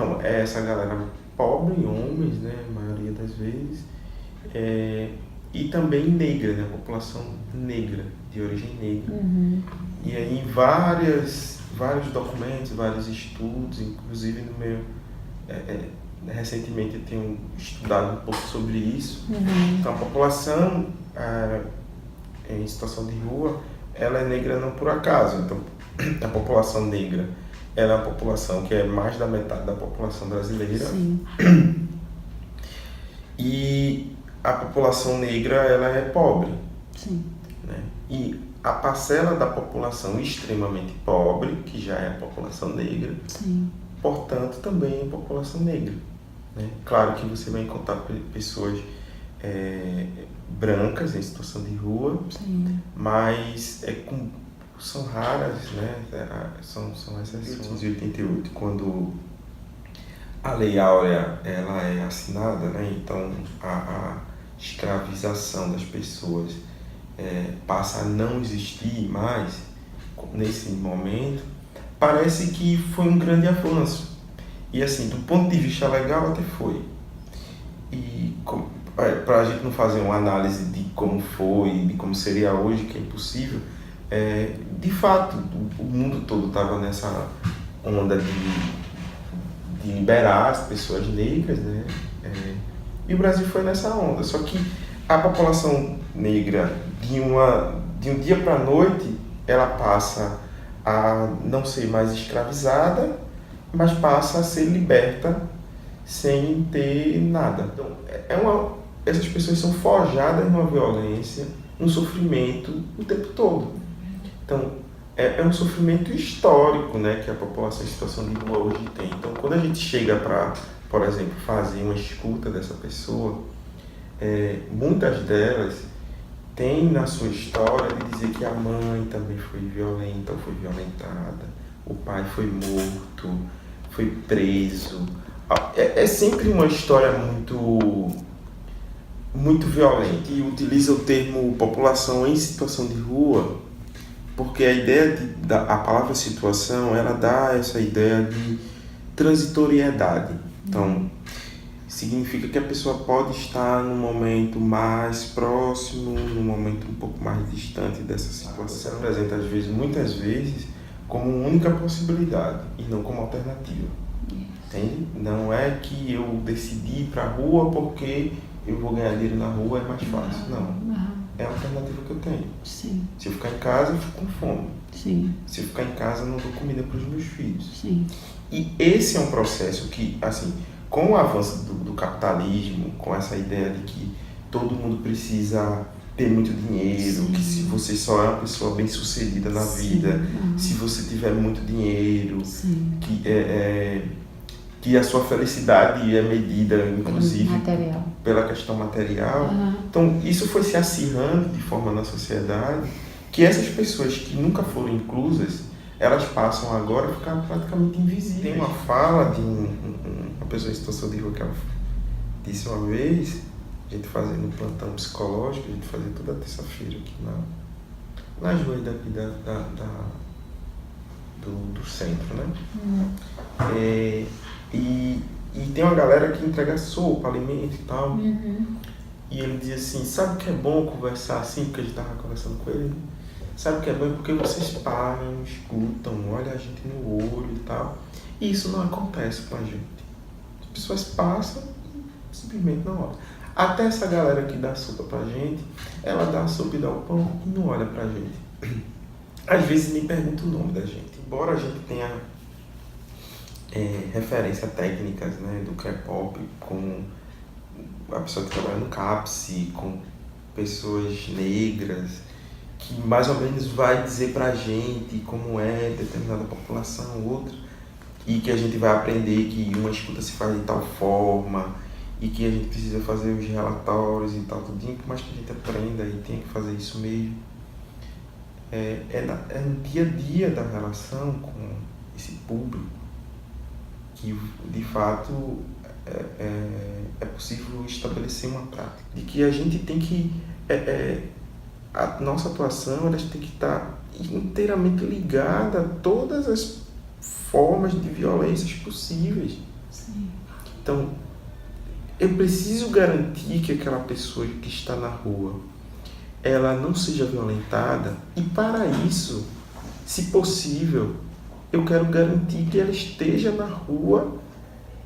Então, é essa galera pobre, homens, né, a maioria das vezes, e também negra, né, população negra, de origem negra. E aí em vários documentos, vários estudos, inclusive no meu... recentemente eu tenho estudado um pouco sobre isso. Então a população em situação de rua, ela é negra não por acaso. Então a população negra, ela é uma população que é mais da metade da população brasileira. Sim. E a população negra, ela é pobre. Sim. Né? E a parcela da população extremamente pobre, que já é a população negra, Sim. portanto também é a população negra. Né? Claro que você vai encontrar pessoas brancas em situação de rua, Sim. mas são raras, né? São exceções. Em 1988, quando a Lei Áurea ela é assinada, né? Então a escravização das pessoas passa a não existir mais nesse momento, parece que foi um grande avanço. E assim, do ponto de vista legal até foi. E para a gente não fazer uma análise de como foi, de como seria hoje, que é impossível, de fato, o mundo todo estava nessa onda de liberar as pessoas negras, né? E o Brasil foi nessa onda. Só que a população negra, de um dia para a noite, ela passa a não ser mais escravizada, mas passa a ser liberta sem ter nada. Então, essas pessoas são forjadas numa violência, num sofrimento o tempo todo. Então, é um sofrimento histórico, né, que a população em situação de rua hoje tem. Então, quando a gente chega para, por exemplo, fazer uma escuta dessa pessoa, muitas delas têm na sua história de dizer que a mãe também foi violenta ou foi violentada, o pai foi morto, foi preso. É sempre uma história muito violenta. E utiliza o termo população em situação de rua, porque a ideia a palavra situação, ela dá essa ideia de transitoriedade. Então, significa que a pessoa pode estar num momento mais próximo, num momento um pouco mais distante dessa situação. Se apresenta, muitas vezes, como única possibilidade e não como alternativa. Entende? Não é que eu decidi ir para a rua porque eu vou ganhar dinheiro na rua, é mais fácil. Não. É a alternativa que eu tenho. Sim. Se eu ficar em casa, eu fico com fome. Sim. Se eu ficar em casa, eu não dou comida para os meus filhos. Sim. E esse é um processo que, assim, com o avanço do capitalismo, com essa ideia de que todo mundo precisa ter muito dinheiro, que se você só é uma pessoa bem-sucedida na vida, se você tiver muito dinheiro, que a sua felicidade é medida, inclusive, pela questão material. Então, isso foi se acirrando de forma na sociedade, que essas pessoas que nunca foram inclusas, elas passam agora a ficar praticamente invisíveis. Tem uma fala de uma pessoa em situação de rua que ela disse uma vez, a gente fazendo um plantão psicológico, a gente fazia toda terça-feira aqui nas ruas daqui do centro, né? E tem uma galera que entrega sopa, alimento e tal. E ele diz assim, sabe o que é bom conversar assim? Porque a gente estava conversando com ele, né? Sabe o que é bom? Porque vocês param, escutam, olham a gente no olho e tal. E isso não acontece com a gente. As pessoas passam e simplesmente não olham. Até essa galera que dá sopa pra gente, ela dá a sopa e dá o pão e não olha pra gente. Às vezes nem pergunta o nome da gente. Embora a gente tenha referência a técnicas, né, do K-pop, com a pessoa que trabalha no CAPS, com pessoas negras, que mais ou menos vai dizer pra gente como é determinada população ou outra, e que a gente vai aprender que uma escuta se faz de tal forma, e que a gente precisa fazer os relatórios e tal, tudinho, por mais que a gente aprenda e tenha que fazer isso mesmo. É no dia a dia da relação com esse público que, de fato, é possível estabelecer uma prática. De que a gente tem que... a nossa atuação ela tem que estar inteiramente ligada a todas as formas de violências possíveis, Sim. Então, eu preciso garantir que aquela pessoa que está na rua, ela não seja violentada, e para isso, se possível, eu quero garantir que ela esteja na rua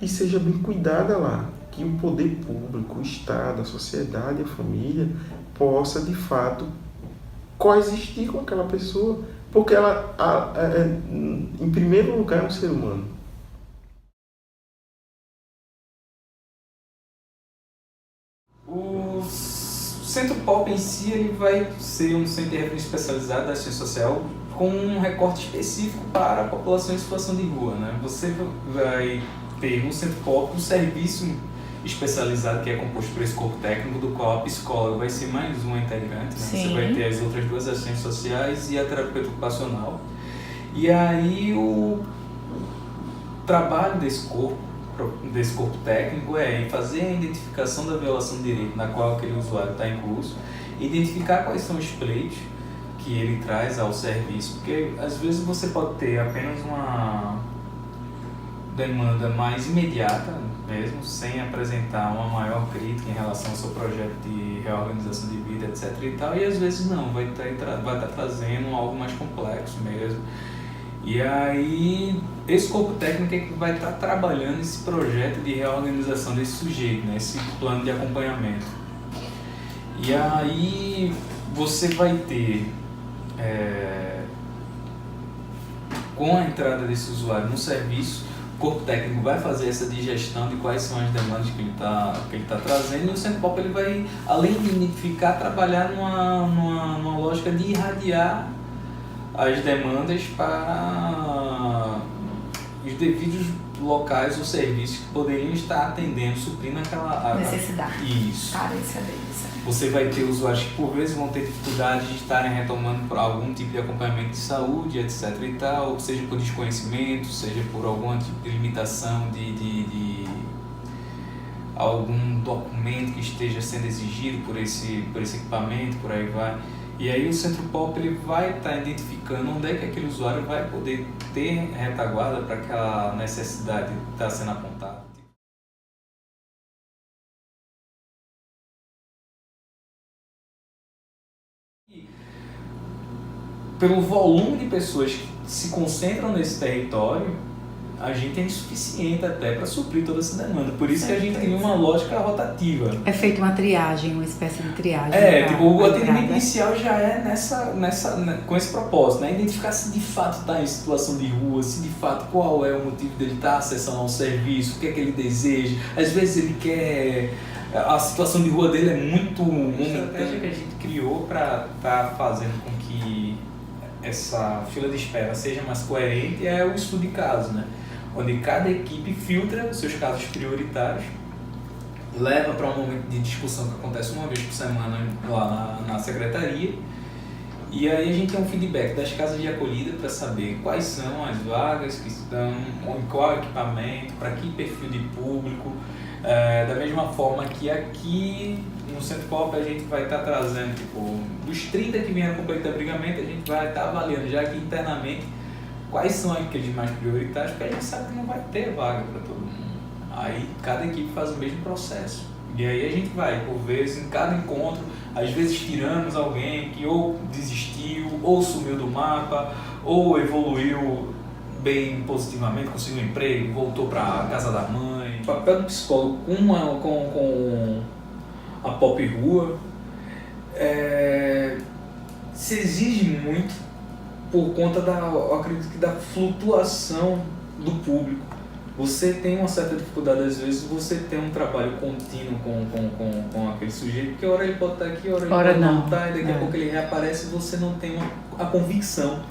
e seja bem cuidada lá, que o poder público, o Estado, a sociedade, a família possa de fato coexistir com aquela pessoa, porque ela, em primeiro lugar, é um ser humano. O Centro Pop em si ele vai ser um centro de referência especializado da assistência social com um recorte específico para a população em situação de rua, né? Você vai ter no Centro Pop um serviço especializado que é composto por esse corpo técnico, do qual a psicóloga vai ser mais uma integrante, né? Você vai ter as outras duas assistentes sociais e a terapeuta ocupacional. E aí o trabalho desse corpo técnico é fazer a identificação da violação de direito na qual aquele usuário está incluso, identificar quais são os pleitos que ele traz ao serviço, porque às vezes você pode ter apenas uma demanda mais imediata mesmo, sem apresentar uma maior crítica em relação ao seu projeto de reorganização de vida, etc. e tal, e às vezes não, vai estar trazendo algo mais complexo mesmo. E aí, esse corpo técnico é que vai estar trabalhando esse projeto de reorganização desse sujeito, né? Esse plano de acompanhamento. E aí, você vai ter, com a entrada desse usuário no serviço, o corpo técnico vai fazer essa digestão de quais são as demandas que ele tá trazendo, e o Centro Pop ele vai, além de identificar, trabalhar numa lógica de irradiar as demandas para os devidos locais ou serviços que poderiam estar atendendo, suprindo aquela necessidade. Isso. Carência deles. Você vai ter usuários que por vezes vão ter dificuldade de estarem retomando por algum tipo de acompanhamento de saúde, etc. e tal, seja por desconhecimento, seja por algum tipo de limitação de algum documento que esteja sendo exigido por esse equipamento, por aí vai. E aí o Centro Pop ele vai estar identificando onde é que aquele usuário vai poder ter retaguarda para aquela necessidade estar sendo apontada. Pelo volume de pessoas que se concentram nesse território, a gente é insuficiente até para suprir toda essa demanda. Por isso que a gente tem uma lógica rotativa. É feita uma triagem, uma espécie de triagem. O atendimento inicial já é com esse propósito, né? Identificar se de fato está em situação de rua, se de fato qual é o motivo dele estar acessando ao serviço, o que é que ele deseja. Às vezes ele quer... A situação de rua dele é muito momentânea. A estratégia que a gente criou para estar fazendo com que essa fila de espera seja mais coerente é o estudo de casos, né? Onde cada equipe filtra os seus casos prioritários, leva para um momento de discussão que acontece uma vez por semana lá na secretaria, e aí a gente tem um feedback das casas de acolhida para saber quais são as vagas que estão, em qual equipamento, para que perfil de público. Da mesma forma que aqui no Centro Pop a gente vai estar trazendo, dos 30 que vieram com pleito de abrigamento, a gente vai estar avaliando já aqui internamente quais são aqueles mais prioritários, porque a gente sabe que não vai ter vaga para todo mundo. Aí cada equipe faz o mesmo processo. E aí a gente vai, por vezes, em cada encontro, às vezes tiramos alguém que ou desistiu, ou sumiu do mapa, ou evoluiu bem positivamente, conseguiu um emprego, voltou para a casa da mãe. O papel do psicólogo com a Pop Rua se exige muito por conta eu acredito que da flutuação do público. Você tem uma certa dificuldade, às vezes, você tem um trabalho contínuo com aquele sujeito, porque hora ele pode estar aqui, hora ele pode não estar, e daqui a pouco ele reaparece e você não tem a convicção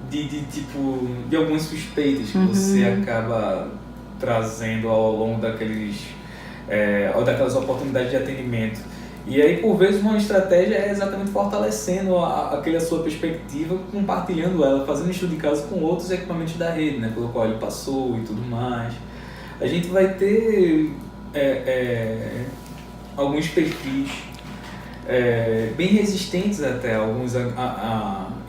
de algumas suspeitas que você acaba trazendo ao longo daquelas oportunidades de atendimento. E aí, por vezes, uma estratégia é exatamente fortalecendo a sua perspectiva, compartilhando ela, fazendo estudo de caso com outros equipamentos da rede, né, pelo qual ele passou e tudo mais. A gente vai ter alguns perfis bem resistentes até alguns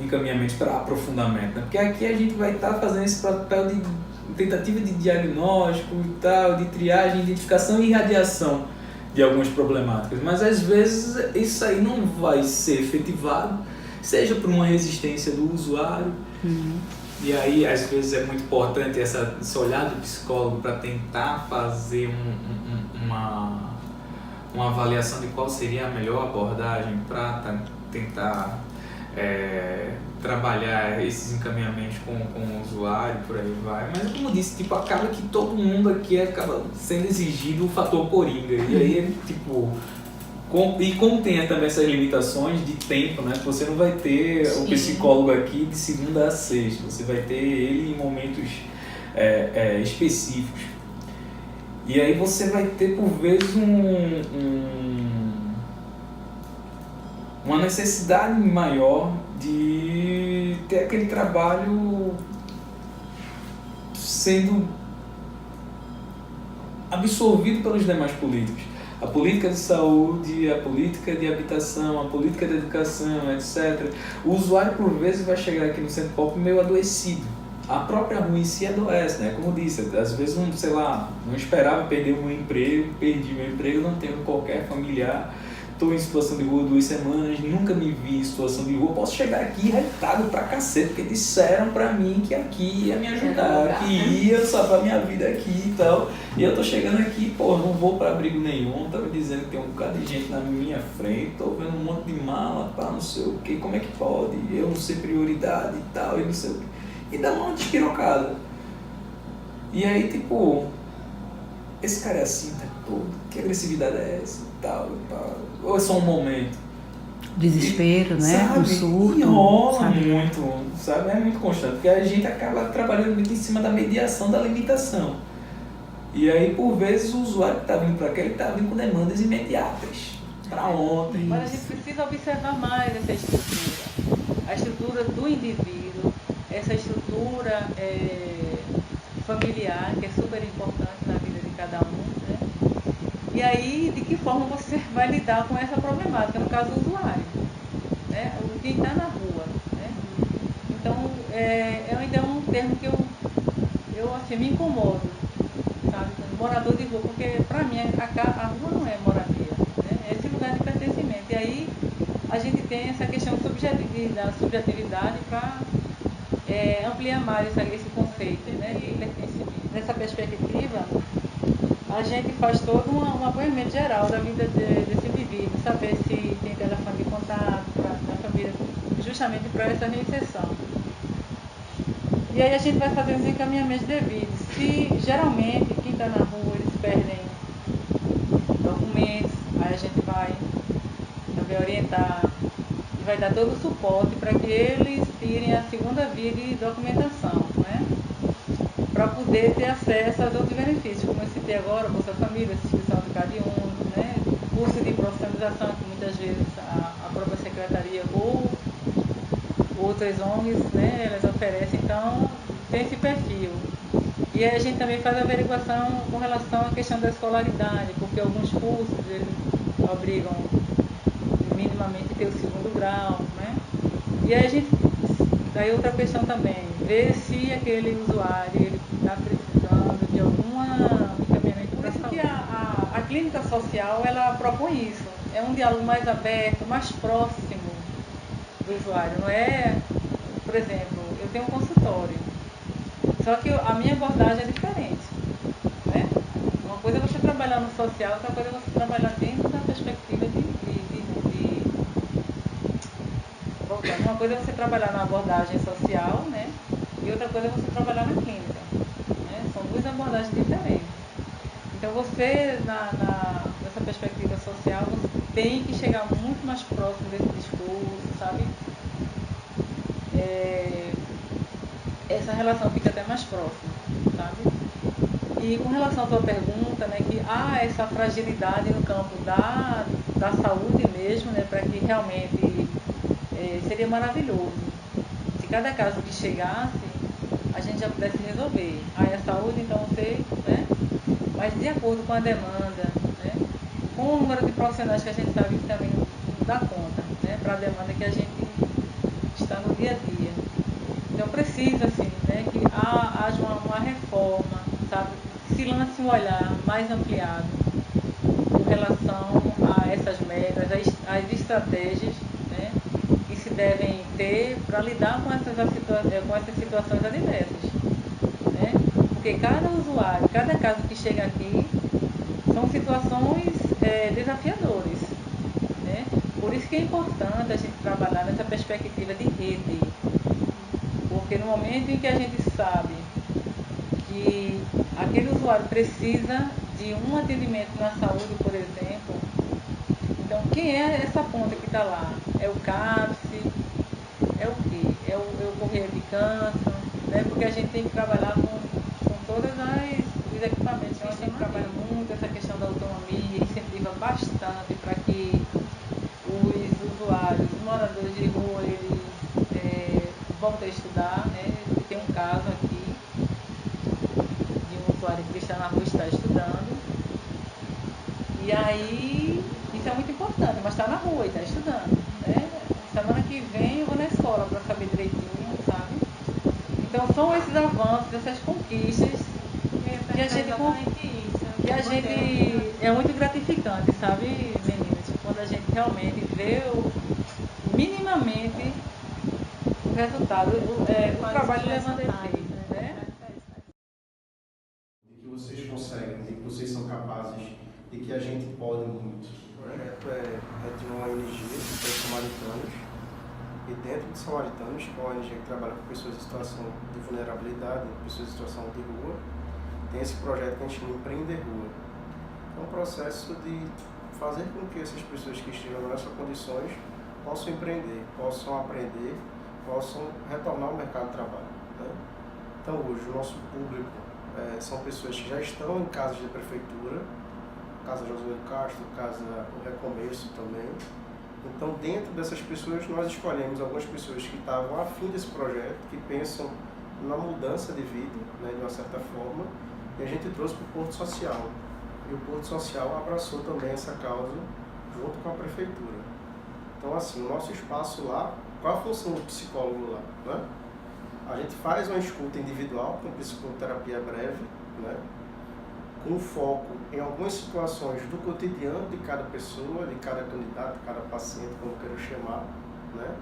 encaminhamentos para aprofundamento, né? Porque aqui a gente vai estar fazendo esse papel de tentativa de diagnóstico e tal, de triagem, identificação e irradiação de algumas problemáticas. Mas às vezes isso aí não vai ser efetivado, seja por uma resistência do usuário. E aí, às vezes, é muito importante esse olhar do psicólogo para tentar fazer uma avaliação de qual seria a melhor abordagem para tentar trabalhar esses encaminhamentos com o usuário, por aí vai. Mas, como eu disse, tipo, acaba que todo mundo aqui acaba sendo exigido o fator coringa. E aí, tipo... E como tem também essas limitações de tempo, né? Você não vai ter o psicólogo aqui de segunda a sexta, você vai ter ele em momentos específicos. E aí você vai ter, por vezes, uma necessidade maior de ter aquele trabalho sendo absorvido pelos demais políticos. A política de saúde, a política de habitação, a política de educação, etc. O usuário, por vezes, vai chegar aqui no centro pop meio adoecido. A própria rua em si adoece, né? Como eu disse, às vezes, não esperava perder o meu emprego, perdi meu emprego, não tenho qualquer familiar, estou em situação de rua 2 semanas, nunca me vi em situação de rua, posso chegar aqui irritado pra cacete, porque disseram pra mim que aqui ia me ajudar, que ia salvar minha vida aqui e tal, e eu tô chegando aqui, pô, não vou pra abrigo nenhum, tá me dizendo que tem um bocado de gente na minha frente, tô vendo um monte de mala, pá, não sei o que, como é que pode, eu não ser prioridade e tal, e não sei o que, e dá uma despirocada. E aí, tipo, esse cara é assim o tempo todo, que agressividade é essa e tal, ou é só um momento? Desespero, né? Sabe? Um surto. Enrola sabe? muito, sabe? É muito constante, porque a gente acaba trabalhando muito em cima da mediação da limitação. E aí, por vezes, o usuário que está vindo para cá, ele está vindo com demandas imediatas, para ontem. Mas a gente precisa observar mais essa estrutura. A estrutura do indivíduo, essa estrutura familiar, que é super importante na vida de cada um, né? E aí, de que forma você vai lidar com essa problemática, no caso do usuário, né? Quem está na rua, né? Então, ainda é um termo que eu assim, me incomodo, sabe? Morador de rua, porque para mim a rua não é moradia, né? É esse lugar de pertencimento. E aí a gente tem essa questão da subjetividade para ampliar mais esse conceito, né? E pertencimento. Nessa perspectiva, a gente faz todo um acompanhamento geral da vida desse indivíduo, saber se tem telefone de contato da família, justamente para essa reinserção. E aí a gente vai fazer os encaminhamentos devidos. Se geralmente quem está na rua eles perdem documentos, aí a gente vai também orientar e vai dar todo o suporte para que eles tirem a segunda via de documentação, né? Para poder ter acesso aos outros benefícios, como eu citei agora, Bolsa Família, subscrição do CadÚnico, né? Curso de profissionalização que muitas vezes a própria secretaria ou outras ONGs, né, elas oferecem, então tem esse perfil. E aí a gente também faz a averiguação com relação à questão da escolaridade, porque alguns cursos eles obrigam minimamente a ter o 2º grau, né? E aí a gente, daí outra questão também, ver se aquele usuário ele está precisando de alguma encaminhamento. Por isso que a clínica social ela propõe isso, é um diálogo mais aberto, mais próximo do usuário, não é, por exemplo, eu tenho um consultório, só que a minha abordagem é diferente, né? Uma coisa é você trabalhar no social, outra coisa é você trabalhar dentro da perspectiva uma coisa é você trabalhar na abordagem social, né? E outra coisa é você trabalhar na clínica, né? São 2 abordagens diferentes. Então você, nessa perspectiva social, você tem que chegar muito mais próximo desse discurso, sabe? Essa relação fica até mais próxima, sabe? E com relação à tua pergunta, né, que há essa fragilidade no campo da saúde mesmo, né, para que realmente seria maravilhoso se cada caso que chegasse a gente já pudesse resolver. Aí a saúde, então, sei, né? Mas de acordo com a demanda, né? Com o número de profissionais que a gente sabe que também não dá conta, né? Para a demanda que a gente está no dia a dia. Então precisa, assim, né, que haja uma reforma, sabe? Se lance um olhar mais ampliado com relação a essas metas, as estratégias, né, que se devem ter para lidar com essas situações adversas, né? Porque cada usuário, cada caso que chega aqui são situações desafiadoras, né? Por isso que é importante a gente trabalhar nessa perspectiva de rede, porque no momento em que a gente sabe que aquele usuário precisa de um atendimento na saúde, por exemplo, então quem é essa ponta que está lá? É o CAPS? É o quê? É o Correio de Câncer, né? Porque a gente tem que trabalhar com todos os equipamentos. Então a gente trabalha muito essa questão da autonomia, incentiva bastante para que os usuários, os moradores de rua, eles voltem a estudar, né? Tem um caso aqui de um usuário que está na rua e está estudando. E aí, isso é muito importante, mas está na rua e está estudando, né? Semana que vem eu vou na escola para saber direitinho, sabe? Então são esses avanços, essas conquistas que a gente é muito gratificante, sabe, meninas? Quando a gente realmente vê minimamente o resultado, o trabalho levando efeito, né? De que vocês conseguem, de que vocês são capazes, de que a gente pode muito. O projeto é de uma ONG, que é Samaritanos, e dentro de Samaritanos, que é uma ONG que trabalha com pessoas em situação de vulnerabilidade, pessoas em situação de rua, tem esse projeto que a gente chama Empreender Rua. É um processo de fazer com que essas pessoas que estejam nessas condições possam empreender, possam aprender, possam retornar ao mercado de trabalho, né? Então hoje o nosso público são pessoas que já estão em casas de prefeitura, Casa Josué Castro, Casa O Recomeço também. Então dentro dessas pessoas nós escolhemos algumas pessoas que estavam afim desse projeto, que pensam na mudança de vida, né, de uma certa forma, e a gente trouxe para o Porto Social. E o Porto Social abraçou também essa causa junto com a prefeitura. Então assim, o nosso espaço lá, qual a função do psicólogo lá, né? A gente faz uma escuta individual com psicoterapia breve, né? Com foco em algumas situações do cotidiano de cada pessoa, de cada candidato, de cada paciente, como eu quero chamar, né?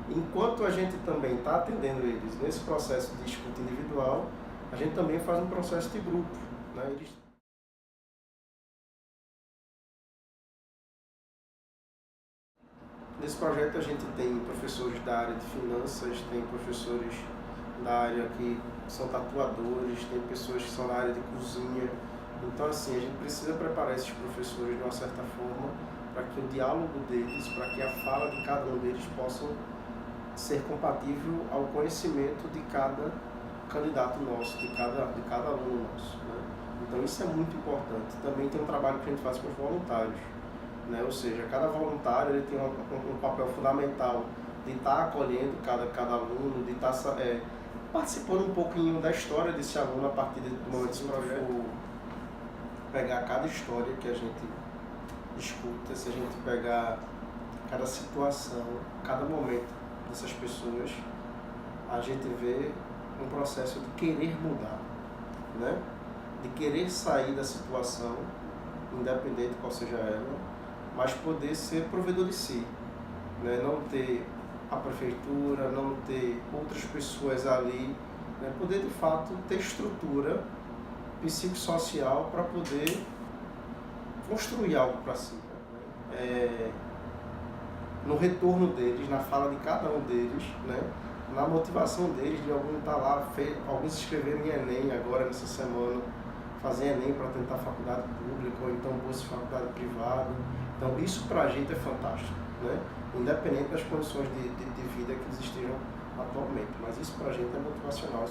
Enquanto a gente também está atendendo eles nesse processo de escuta individual, a gente também faz um processo de grupo, né? Nesse projeto a gente tem professores da área de finanças, tem professores da área que são tatuadores, tem pessoas que são da área de cozinha. Então assim, a gente precisa preparar esses professores de uma certa forma para que o diálogo deles, para que a fala de cada um deles possam ser compatível ao conhecimento de cada candidato nosso, de cada aluno nosso, né? Então isso é muito importante. Também tem um trabalho que a gente faz com os voluntários, né? Ou seja, cada voluntário ele tem um papel fundamental de estar acolhendo cada aluno, de estar participando um pouquinho da história desse aluno a partir do momento desse projeto. Pegar cada história que a gente escuta, se a gente pegar cada situação, cada momento dessas pessoas, a gente vê um processo de querer mudar, né? De querer sair da situação, independente qual seja ela, mas poder ser provedor de si, né? Não ter a prefeitura, não ter outras pessoas ali, né? Poder de fato ter estrutura psicossocial para poder construir algo para si, né? No retorno deles, na fala de cada um deles, né? Na motivação deles, de algum estar lá, alguns se inscreveram em Enem agora nessa semana, fazer Enem para tentar faculdade pública ou então bolsa de faculdade privada. Então isso para a gente é fantástico, né? Independente das condições de vida que eles estejam atualmente, mas isso para a gente é motivacional.